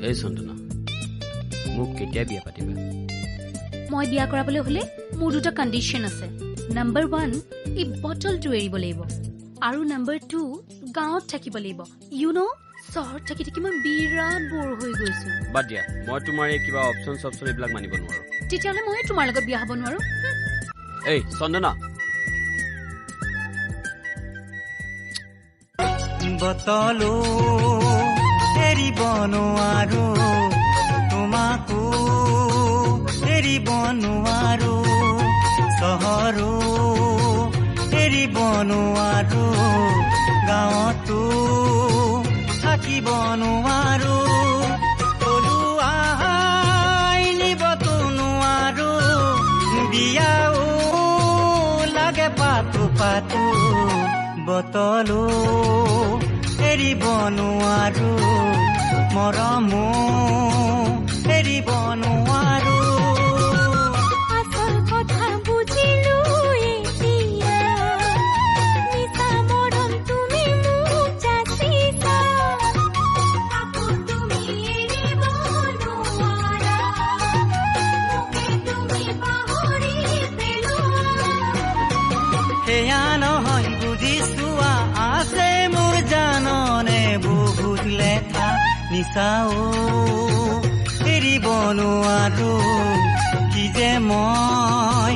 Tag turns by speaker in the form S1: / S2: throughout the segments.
S1: এই চন্দনা মোক কেতিয়া বিয়া পাতিবা?
S2: মই বিয়া কৰাবলৈ হলে মোৰ দুটা কণ্ডিশ্যন আছে। নম্বৰ 1 এই বটলটো এৰিব লাগিব, আৰু নম্বৰ 2 গাঁৱত থাকিব লাগিব। ইউ ন চহৰত থাকি থাকি মই বিৰাট বৰ হৈ গৈছো।
S1: বাদ দিয়া, মই তোমাৰ এই কিবা অপচন এইবিলাক মানিব নোৱাৰো।
S2: তেতিয়াহ'লে মই তোমাৰ লগত বিয়া হ'ব নোৱাৰো।
S1: এই চন্দনা,
S3: বটলো এৰিব নোৱাৰো, তোমাকো এৰিব নোৱাৰো, চহৰো এৰিব নোৱাৰো, গাঁৱতো থাকিব নোৱাৰো, তলুৱা নিবতো নোৱাৰো, বিয়াও লাগে পাতো পাতো, বটলো এৰিব নোৱাৰো, মৰমো এৰিব নোৱাৰো।
S4: আচল কথা বুজিলো এতিয়া, মিছা মৰম তুমি মোক যাচিছা, আকৌ তুমি এৰিব নোৱাৰা, মোকে তুমি পাহৰি পেলোৱা।
S3: সেয়া নহয় বুজিছো আছে মোৰ জাননে বহুত লেঠা, নিচাও এৰিব নোৱাৰো, কি যে মই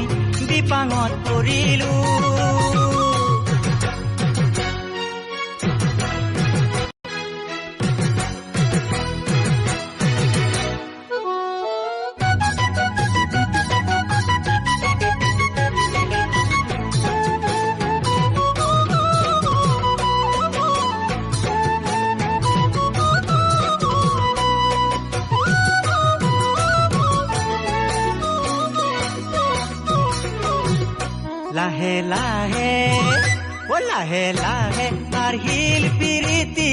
S3: বিপাঙত পৰিলো। লাহে লাহে লাহে লাহে বাঢ়িল প্ৰীতি,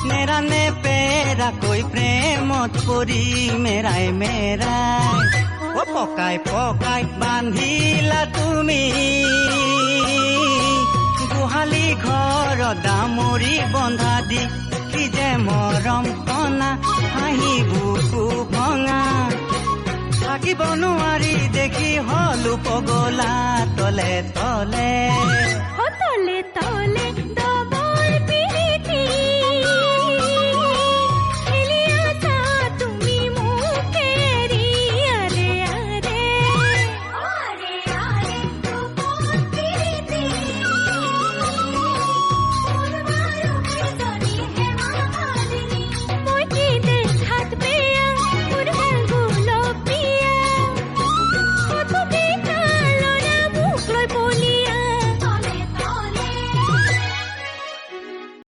S3: নেৰানে পেৰাকৈ প্ৰেমত পৰি মেৰাই মেৰাই, পকাই পকাই বান্ধিলা তুমি, গোহালি ঘৰ দামৰি বন্ধা দি, কি যে মৰম কণা হাঁহি বুকু ভঙা, থাকিব নোৱাৰি দেখি হলো পগলা, তলে তলে
S4: তলে তলে